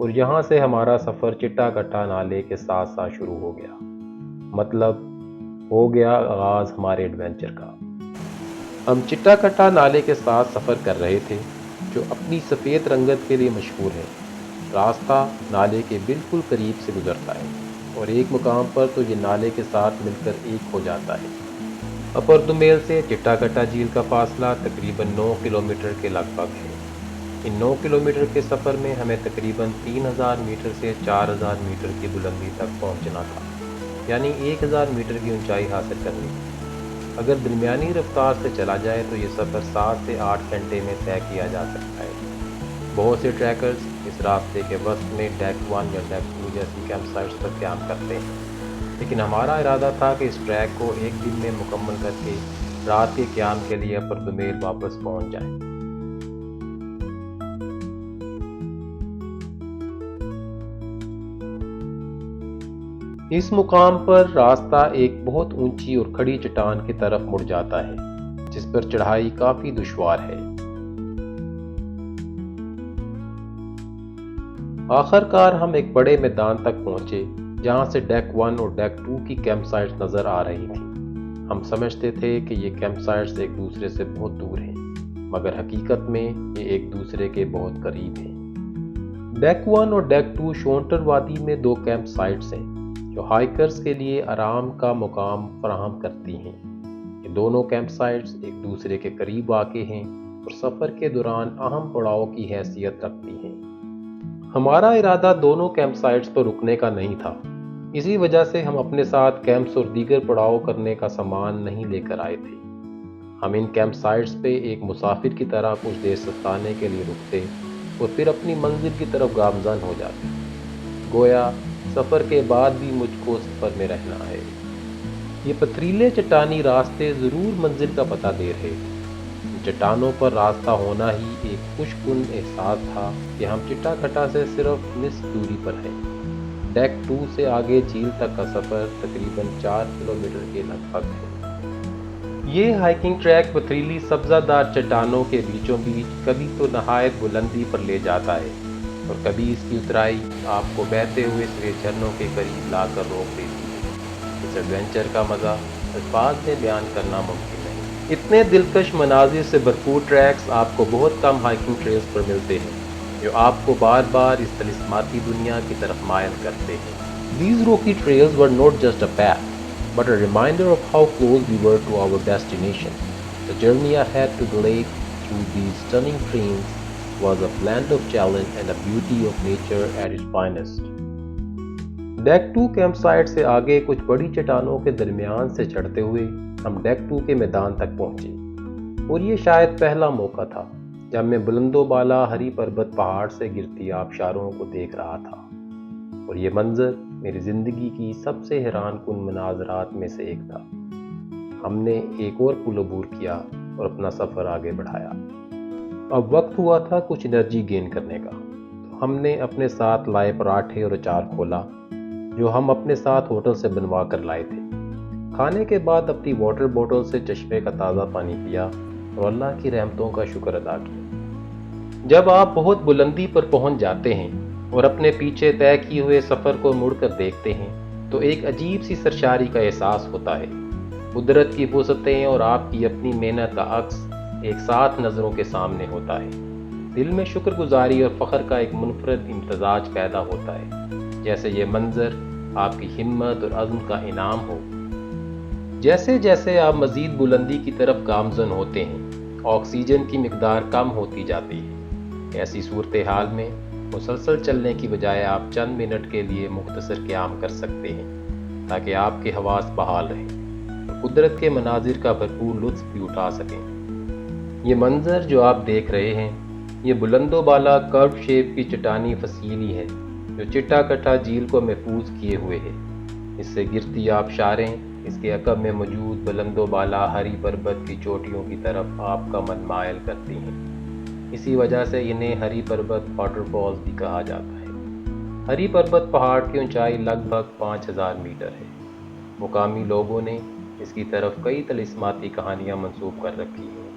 اور یہاں سے ہمارا سفر چٹا کٹا نالے کے ساتھ ساتھ شروع ہو گیا، مطلب ہو گیا آغاز ہمارے ایڈونچر کا۔ ہم چٹا کٹا نالے کے ساتھ سفر کر رہے تھے جو اپنی سفید رنگت کے لیے مشہور ہے۔ راستہ نالے کے بالکل قریب سے گزرتا ہے اور ایک مقام پر تو یہ نالے کے ساتھ مل کر ایک ہو جاتا ہے۔ اپر دمیل سے چٹا کٹا جھیل کا فاصلہ تقریباً 9 کلومیٹر کے لگ بھگ ہے۔ ان 9 کلومیٹر کے سفر میں ہمیں تقریباً 3000 میٹر سے 4000 میٹر کی بلندی تک پہنچنا تھا، یعنی 1000 میٹر کی اونچائی حاصل کرنی تھی۔ اگر درمیانی رفتار سے چلا جائے تو یہ سفر 7 سے 8 گھنٹے میں طے کیا جا سکتا ہے۔ بہت سے ٹریکرز اس راستے کے وسط میں ڈیک 1 یا ڈیک 2 جیسی کیمپ سائٹس پر قیام کرتے ہیں، لیکن ہمارا ارادہ تھا کہ اس ٹریک کو ایک دن میں مکمل کر کے رات کے قیام کے لیے اپر دمیل واپس پہنچ جائیں۔ اس مقام پر راستہ ایک بہت اونچی اور کھڑی چٹان کی طرف مڑ جاتا ہے جس پر چڑھائی کافی دشوار ہے۔ آخر کار ہم ایک بڑے میدان تک پہنچے جہاں سے ڈیک 1 اور ڈیک 2 کی کیمپ سائٹس نظر آ رہی تھیں۔ ہم سمجھتے تھے کہ یہ کیمپ سائٹس ایک دوسرے سے بہت دور ہیں، مگر حقیقت میں یہ ایک دوسرے کے بہت قریب ہیں۔ ڈیک 1 اور ڈیک 2 شونٹر وادی میں 2 کیمپ سائٹس ہیں جو ہائیکرز کے لیے آرام کا مقام فراہم کرتی ہیں۔ یہ دونوں کیمپ سائٹس ایک دوسرے کے قریب واقع ہیں اور سفر کے دوران اہم پڑاؤ کی حیثیت رکھتی ہیں۔ ہمارا ارادہ دونوں کیمپ سائٹس پر رکنے کا نہیں تھا، اسی وجہ سے ہم اپنے ساتھ کیمپس اور دیگر پڑاؤ کرنے کا سامان نہیں لے کر آئے تھے۔ ہم ان کیمپ سائٹس پہ ایک مسافر کی طرح کچھ دیر ستانے کے لیے رکتے اور پھر اپنی منزل کی طرف گامزن ہو جاتے، گویا سفر کے بعد بھی مجھ کو سفر میں رہنا ہے۔ یہ پتھریلے چٹانی راستے ضرور منزل کا پتہ دے رہے تھے۔ چٹانوں پر راستہ ہونا ہی ایک خوش کن احساس تھا کہ ہم چٹا کٹا سے صرف نصف دوری پر ہیں۔ ڈیک 2 سے آگے جھیل تک کا سفر تقریباً 4 کلومیٹر کے لگ بھگ ہے۔ یہ ہائکنگ ٹریک پتھریلی سبزہ دار چٹانوں کے بیچوں بیچ کبھی تو نہایت بلندی پر لے جاتا ہے اور کبھی اس کی اترائی آپ کو بہتے ہوئے سویج جھرنوں کے قریب لا کر روک دیتی ہے۔ اس ایڈونچر کا مزہ الفاظ میں بیان کرنا ممکن نہیں۔ اتنے دلکش مناظر سے بھرپور ٹریکس آپ کو بہت کم ہائکنگ ٹریلز پر ملتے ہیں جو آپ کو بار بار اس طلسماتی دنیا کی طرف مائل کرتے ہیں۔ These rocky trails were not just a path, but a reminder of how close we were to our destination. The journey ahead to the lake through these stunning trails was a blend of challenge and the beauty of nature at its finest. Deck 2 camp site سے آگے کچھ بڑی چٹانوں کے درمیان سے چڑھتے ہوئے ہم ڈیک 2 کے میدان تک پہنچے، اور یہ شاید پہلا موقع تھا جب میں بلند و بالا ہری پربت پہاڑ سے گرتی آبشاروں کو دیکھ رہا تھا، اور یہ منظر میری زندگی کی سب سے حیران کن مناظرات میں سے ایک تھا۔ ہم نے ایک اور پل عبور کیا اور اپنا سفر آگے بڑھایا۔ اب وقت ہوا تھا کچھ انرجی گین کرنے کا، تو ہم نے اپنے ساتھ لائے پراٹھے اور اچار کھولا جو ہم اپنے ساتھ ہوٹل سے بنوا کر لائے تھے۔ کھانے کے بعد اپنی واٹر بوٹل سے چشمے کا تازہ پانی پیا اور اللہ کی رحمتوں کا شکر ادا کیا۔ جب آپ بہت بلندی پر پہنچ جاتے ہیں اور اپنے پیچھے طے کیے ہوئے سفر کو مڑ کر دیکھتے ہیں تو ایک عجیب سی سرشاری کا احساس ہوتا ہے۔ قدرت کی وسعتیں اور آپ کی اپنی محنت کا عکس ایک ساتھ نظروں کے سامنے ہوتا ہے۔ دل میں شکر گزاری اور فخر کا ایک منفرد امتزاج پیدا ہوتا ہے، جیسے یہ منظر آپ کی ہمت اور عزم کا انعام ہو۔ جیسے جیسے آپ مزید بلندی کی طرف گامزن ہوتے ہیں، آکسیجن کی مقدار کم ہوتی جاتی ہے۔ ایسی صورتحال میں مسلسل چلنے کی بجائے آپ چند منٹ کے لیے مختصر قیام کر سکتے ہیں تاکہ آپ کے حواس بحال رہیں اور قدرت کے مناظر کا بھرپور لطف بھی اٹھا سکیں۔ یہ منظر جو آپ دیکھ رہے ہیں، یہ بلند و بالا کرو شیپ کی چٹانی فسیلی ہے جو چٹا کٹا جھیل کو محفوظ کیے ہوئے ہے۔ اس سے گرتی آبشاریں اس کے عقب میں موجود بلند و بالا ہری پربت کی چوٹیوں کی طرف آپ کا من مائل کرتی ہیں۔ اسی وجہ سے انہیں ہری پربت واٹر فالز بھی کہا جاتا ہے۔ ہری پربت پہاڑ کی اونچائی لگ بھگ 5000 میٹر ہے۔ مقامی لوگوں نے اس کی طرف کئی طلسماتی کہانیاں منسوب کر رکھی ہیں،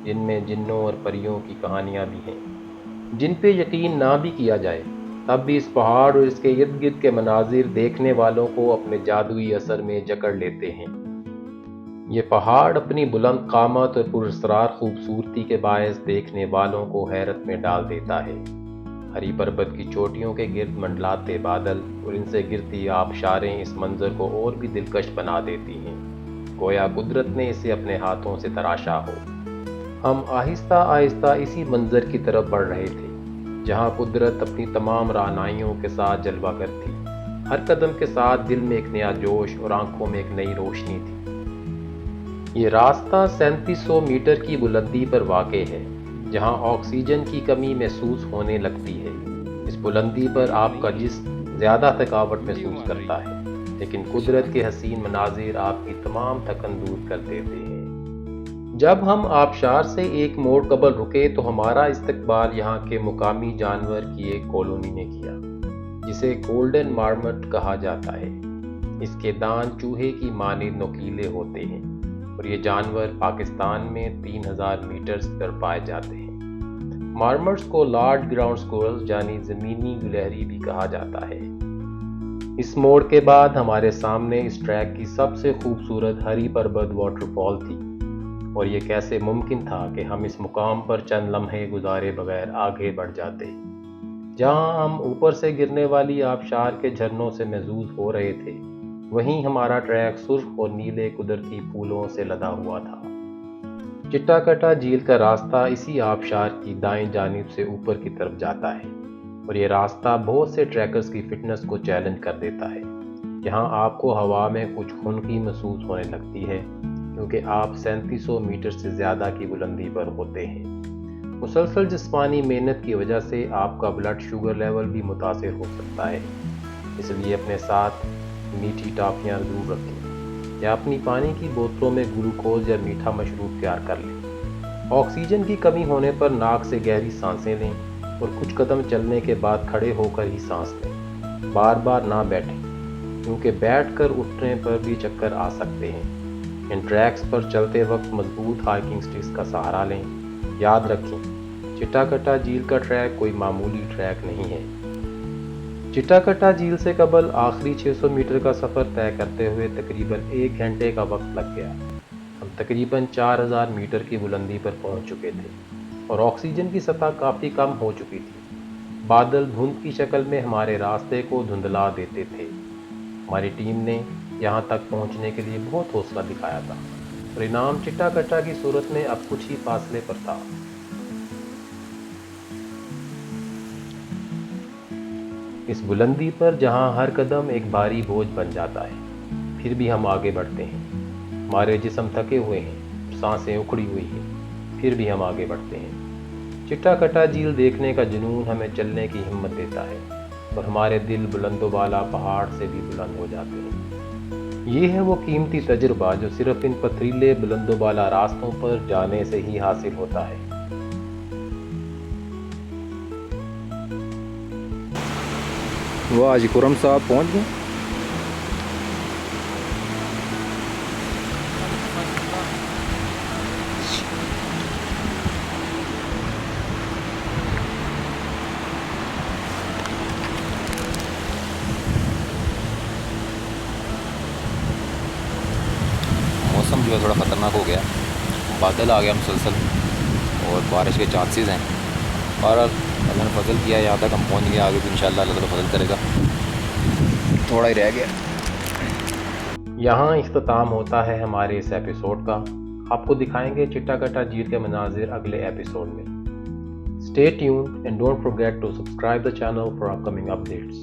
جن میں جنوں اور پریوں کی کہانیاں بھی ہیں، جن پہ یقین نہ بھی کیا جائے۔ تب بھی اس پہاڑ اور اس کے ارد گرد کے مناظر دیکھنے والوں کو اپنے جادوئی اثر میں جکڑ لیتے ہیں۔ یہ پہاڑ اپنی بلند قامت اور پراسرار خوبصورتی کے باعث دیکھنے والوں کو حیرت میں ڈال دیتا ہے۔ ہری پربت کی چوٹیوں کے گرد منڈلاتے بادل اور ان سے گرتی آبشاریں اس منظر کو اور بھی دلکش بنا دیتی ہیں، گویا قدرت نے اسے اپنے ہاتھوں سے تراشا ہو۔ ہم آہستہ آہستہ اسی منظر کی طرف بڑھ رہے تھے جہاں قدرت اپنی تمام رعنائیوں کے ساتھ جلوہ گر تھی۔ ہر قدم کے ساتھ دل میں ایک نیا جوش اور آنکھوں میں ایک نئی روشنی تھی۔ یہ راستہ 3700 میٹر کی بلندی پر واقع ہے جہاں آکسیجن کی کمی محسوس ہونے لگتی ہے۔ اس بلندی پر آپ کا جسم زیادہ تھکاوٹ محسوس کرتا ہے، لیکن قدرت کے حسین مناظر آپ کی تمام تھکن دور کر دیتے ہیں۔ جب ہم آبشار سے ایک موڑ قبل رکے تو ہمارا استقبال یہاں کے مقامی جانور کی ایک کالونی نے کیا جسے گولڈن مارمٹ کہا جاتا ہے۔ اس کے دان چوہے کی مانند نوکیلے ہوتے ہیں اور یہ جانور پاکستان میں 3000 میٹرز پر پائے جاتے ہیں۔ مارمٹس کو لارج گراؤنڈ سکورلز یعنی زمینی گلہری بھی کہا جاتا ہے۔ اس موڑ کے بعد ہمارے سامنے اس ٹریک کی سب سے خوبصورت ہری پربت واٹر فال تھی، اور یہ کیسے ممکن تھا کہ ہم اس مقام پر چند لمحے گزارے بغیر آگے بڑھ جاتے۔ جہاں ہم اوپر سے گرنے والی آبشار کے جھرنوں سے محظوظ ہو رہے تھے، وہیں ہمارا ٹریک سرخ اور نیلے قدرتی پھولوں سے لدا ہوا تھا۔ چٹا کٹا جھیل کا راستہ اسی آبشار کی دائیں جانب سے اوپر کی طرف جاتا ہے، اور یہ راستہ بہت سے ٹریکرز کی فٹنس کو چیلنج کر دیتا ہے۔ یہاں آپ کو ہوا میں کچھ خنکی محسوس ہونے لگتی ہے کیونکہ آپ 3700 میٹر سے زیادہ کی بلندی پر ہوتے ہیں۔ مسلسل جسمانی محنت کی وجہ سے آپ کا بلڈ شوگر لیول بھی متاثر ہو سکتا ہے، اس لیے اپنے ساتھ میٹھی ٹافیاں ضرور رکھیں یا اپنی پانی کی بوتلوں میں گلوکوز یا میٹھا مشروب تیار کر لیں۔ آکسیجن کی کمی ہونے پر ناک سے گہری سانسیں لیں اور کچھ قدم چلنے کے بعد کھڑے ہو کر ہی سانس لیں۔ بار بار نہ بیٹھیں کیونکہ بیٹھ کر اٹھنے پر بھی چکر آ سکتے ہیں۔ ان ٹریکس پر چلتے وقت مضبوط ہائکنگ سٹکس کا سہارا لیں۔ یاد رکھیں، چٹا کٹا جھیل کا ٹریک کوئی معمولی ٹریک نہیں ہے۔ چٹا کٹا جھیل سے قبل آخری 600 میٹر کا سفر طے کرتے ہوئے تقریباً 1 گھنٹے کا وقت لگ گیا۔ ہم تقریباً 4000 میٹر کی بلندی پر پہنچ چکے تھے اور آکسیجن کی سطح کافی کم ہو چکی تھی۔ بادل دھند کی شکل میں ہمارے راستے کو دھندلا دیتے تھے۔ ہماری ٹیم نے یہاں تک پہنچنے کے لیے بہت حوصلہ دکھایا تھا اور انعام چٹا کٹا کی صورت میں اب کچھ ہی فاصلے پر تھا۔ اس بلندی پر جہاں ہر قدم ایک بھاری بوجھ بن جاتا ہے، پھر بھی ہم آگے بڑھتے ہیں۔ ہمارے جسم تھکے ہوئے ہیں، سانسیں اکھڑی ہوئی ہیں، پھر بھی ہم آگے بڑھتے ہیں۔ چٹا کٹا جھیل دیکھنے کا جنون ہمیں چلنے کی ہمت دیتا ہے اور ہمارے دل بلند و بالا پہاڑ سے بھی بلند ہو جاتے ہیں۔ یہ ہے وہ قیمتی تجربہ جو صرف ان پتھریلے بلند و بالا راستوں پر جانے سے ہی حاصل ہوتا ہے۔ واہ جی، خرم صاحب پہنچ گئے۔ موسم جو ہے تھوڑا خطرناک ہو گیا، بادل آ گیا مسلسل اور بارش کے چانسز ہیں، اور اللہ نے فضل کیا یہاں تک ہم پہنچ گئے۔ آگے بھی انشاءاللہ اللہ تعالیٰ فضل کرے گا، تھوڑا ہی رہ گیا۔ یہاں اختتام ہوتا ہے ہمارے اس ایپیسوڈ کا۔ آپ کو دکھائیں گے چٹا کٹا جھیل کے مناظر اگلے ایپیسوڈ میں۔ Stay tuned and don't forget to subscribe the channel for upcoming updates.